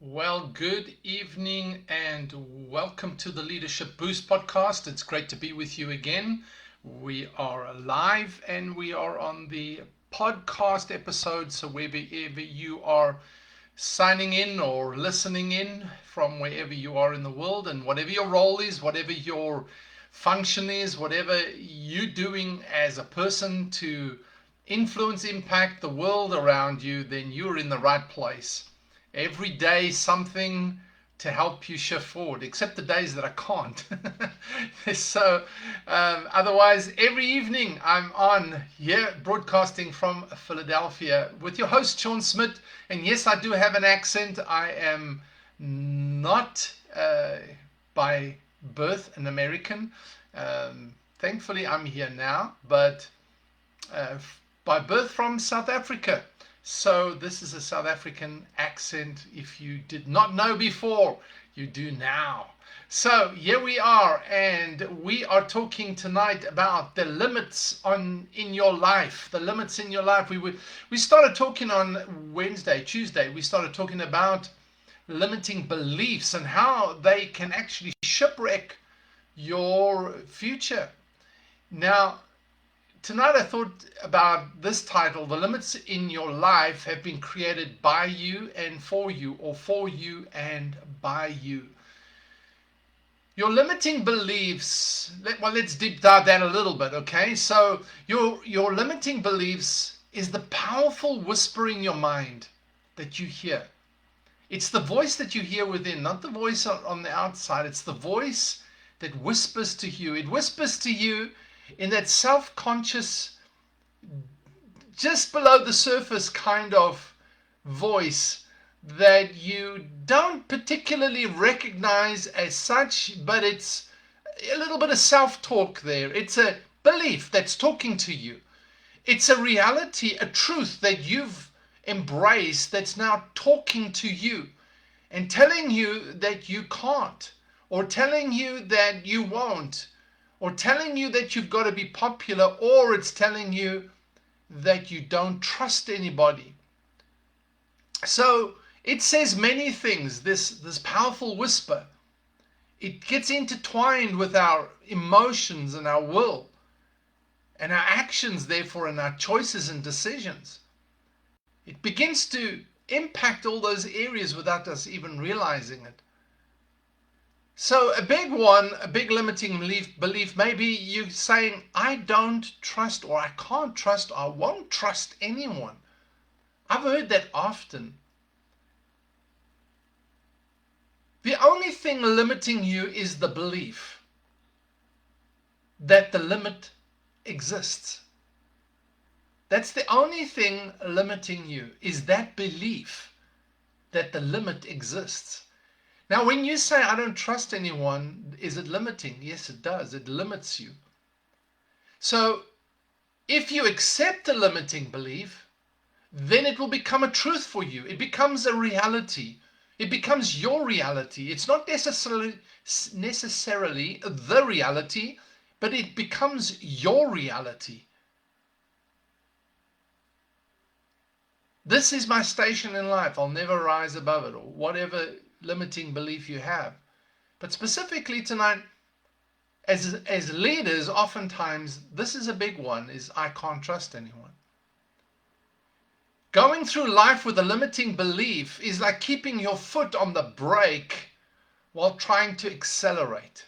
Well, good evening and welcome to the Leadership Boost podcast. It's great to be with you again. We are live and we are on the podcast episode. So wherever you are signing in or listening in from wherever you are in the world, and whatever your role is, whatever your function is, whatever you're doing as a person to influence, impact the world around you, then you're in the right place. Every day something to help you shift forward, except the days that I can't. So otherwise, every evening I'm on here broadcasting from Philadelphia with your host Sean Smith. And yes, I do have an accent. I am not by birth an American. Thankfully I'm here now, but by birth from South Africa. So this is a South African accent. If you did not know before, you do now. So here we are, and we are talking tonight about the limits in your life. The limits in your life. We started talking on Tuesday. We started talking about limiting beliefs and how they can actually shipwreck your future. Now, tonight I thought about this title: the limits in your life have been created by you and for you, or for you and by you. Your limiting beliefs, let's deep dive that a little bit, okay? So your limiting beliefs is the powerful whisper in your mind that you hear. It's the voice that you hear within, not the voice on the outside. It's the voice that whispers to you. It whispers to you in that self-conscious, just below the surface kind of voice that you don't particularly recognize as such, but it's a little bit of self-talk there. It's a belief that's talking to you. It's a reality, a truth that you've embraced that's now talking to you and telling you that you can't, or telling you that you won't, or telling you that you've got to be popular, or it's telling you that you don't trust anybody. So it says many things, this powerful whisper. It gets intertwined with our emotions and our will and our actions, therefore, and our choices and decisions. It begins to impact all those areas without us even realizing it. So a big limiting belief, maybe you saying, I don't trust, or I can't trust, or I won't trust anyone. I've heard that often. The only thing limiting you is the belief that the limit exists. That's the only thing limiting you, is that belief that the limit exists. Now, when you say, I don't trust anyone, is it limiting? Yes, it does. It limits you. So if you accept the limiting belief, then it will become a truth for you. It becomes a reality. It becomes your reality. It's not necessarily the reality, but it becomes your reality. This is my station in life. I'll never rise above it, or whatever limiting belief you have. But specifically tonight, as leaders, oftentimes this is a big one, is I can't trust anyone. Going through life with a limiting belief is like keeping your foot on the brake while trying to accelerate.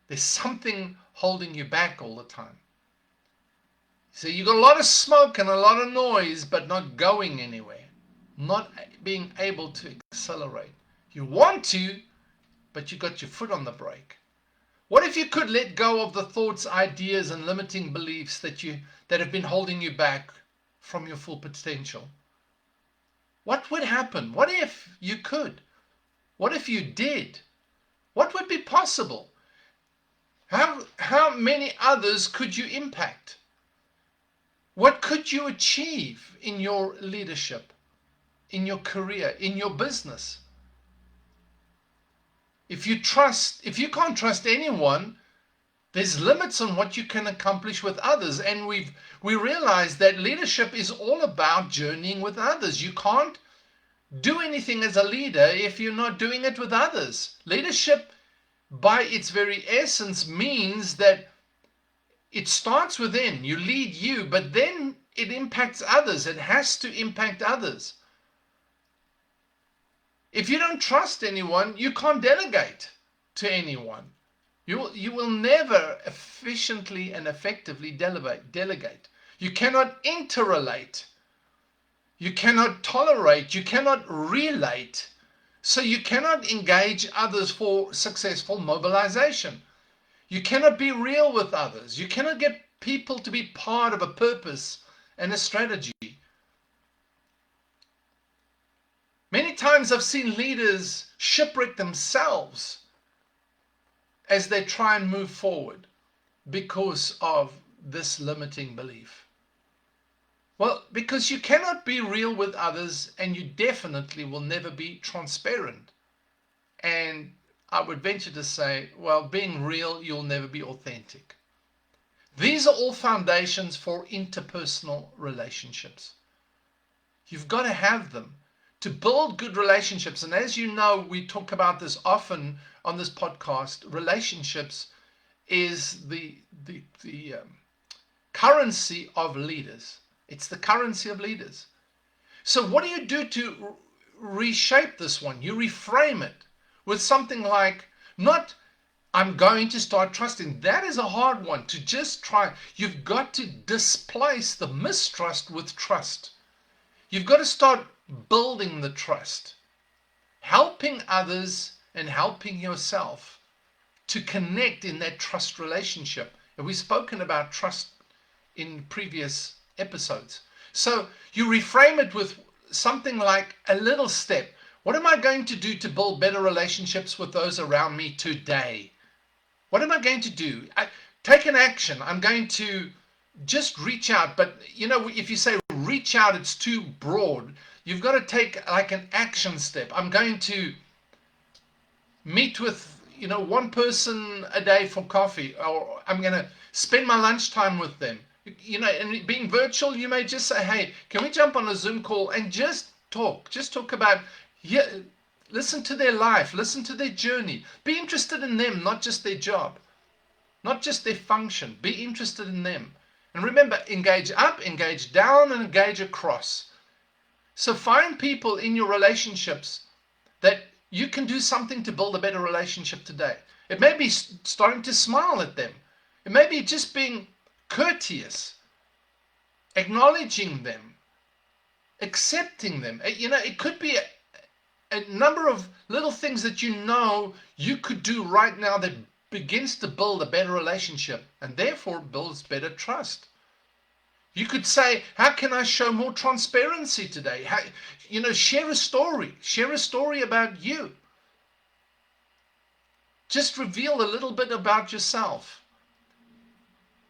There's something holding you back all the time. So you got a lot of smoke and a lot of noise, but not going anywhere, not being able to accelerate. You want to, but you got your foot on the brake. What if you could let go of the thoughts, ideas, and limiting beliefs that have been holding you back from your full potential? What would happen? What if you could? What if you did? What would be possible? How many others could you impact? What could you achieve in your leadership, in your career, in your business? If you can't trust anyone, there's limits on what you can accomplish with others. And we realize that leadership is all about journeying with others. You can't do anything as a leader if you're not doing it with others. Leadership, by its very essence, means that it starts within. You lead you, but then it impacts others. It has to impact others. If you don't trust anyone, you can't delegate to anyone. You will never efficiently and effectively delegate. You cannot interrelate. You cannot tolerate. You cannot relate. So you cannot engage others for successful mobilization. You cannot be real with others. You cannot get people to be part of a purpose and a strategy. Many times I've seen leaders shipwreck themselves as they try and move forward because of this limiting belief. Well, because you cannot be real with others, and you definitely will never be transparent. And I would venture to say, well, being real, you'll never be authentic. These are all foundations for interpersonal relationships. You've got to have them to build good relationships. And as you know, we talk about this often on this podcast. Relationships is the currency of leaders. It's the currency of leaders. So what do you do to reshape this one? You reframe it with something like, not, I'm going to start trusting. That is a hard one to just try. You've got to displace the mistrust with trust. You've got to start building the trust, helping others and helping yourself to connect in that trust relationship. And we've spoken about trust in previous episodes. So you reframe it with something like a little step. What am I going to do to build better relationships with those around me today? What am I going to do? Take an action. I'm going to just reach out. But you know, if you say reach out, it's too broad. You've got to take like an action step. I'm going to meet with, one person a day for coffee, or I'm going to spend my lunchtime with them. And being virtual, you may just say, hey, can we jump on a Zoom call and just talk about, listen to their life, listen to their journey, be interested in them, not just their job, not just their function, be interested in them. And remember, engage up, engage down, and engage across. So find people in your relationships that you can do something to build a better relationship today. It may be starting to smile at them. It may be just being courteous, acknowledging them, accepting them. It could be a number of little things that you could do right now that begins to build a better relationship and therefore builds better trust. You could say, how can I show more transparency today? Share a story about you. Just reveal a little bit about yourself.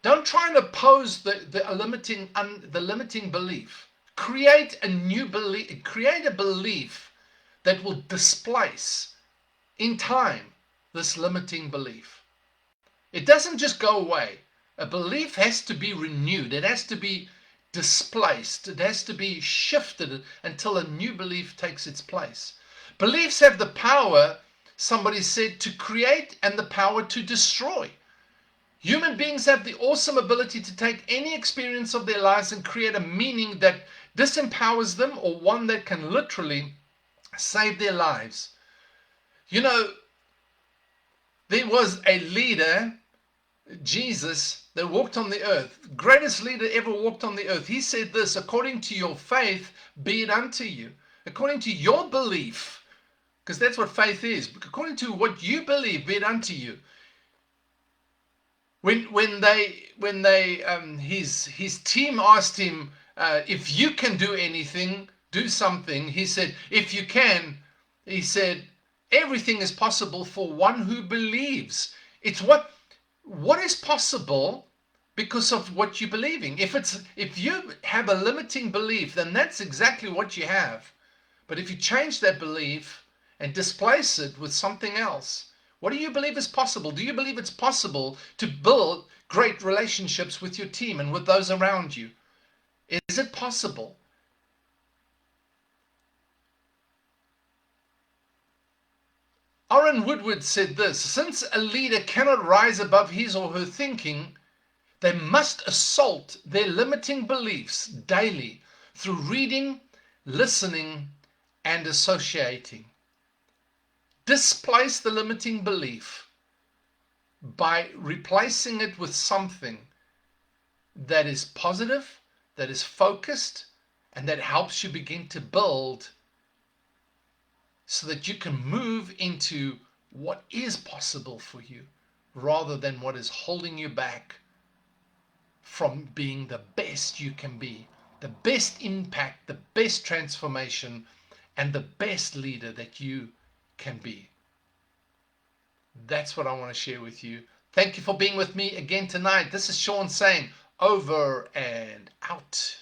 Don't try and oppose the limiting belief. Create a new belief. Create a belief that will displace in time this limiting belief. It doesn't just go away. A belief has to be renewed. It has to be displaced. It has to be shifted until a new belief takes its place. Beliefs have the power, somebody said, to create and the power to destroy. Human beings have the awesome ability to take any experience of their lives and create a meaning that disempowers them, or one that can literally save their lives. There was a leader, Jesus, that walked on the earth. Greatest leader ever walked on the earth. He said this, according to your faith, be it unto you. According to your belief, because that's what faith is. According to what you believe, be it unto you. When his team asked him, if you can do anything, do something, he said, if you can, he said, everything is possible for one who believes. It's what is possible because of what you're believing. If you have a limiting belief, then that's exactly what you have. But if you change that belief and displace it with something else, what do you believe is possible? Do you believe it's possible to build great relationships with your team and with those around you? Is it possible? Orrin Woodward said this: since a leader cannot rise above his or her thinking, they must assault their limiting beliefs daily through reading, listening, and associating. Displace the limiting belief by replacing it with something that is positive, that is focused, and that helps you begin to build so that you can move into what is possible for you rather than what is holding you back from being the best you can be, the best impact, the best transformation, and the best leader that you can be. That's what I want to share with you. Thank you for being with me again tonight. This is Sean saying over and out.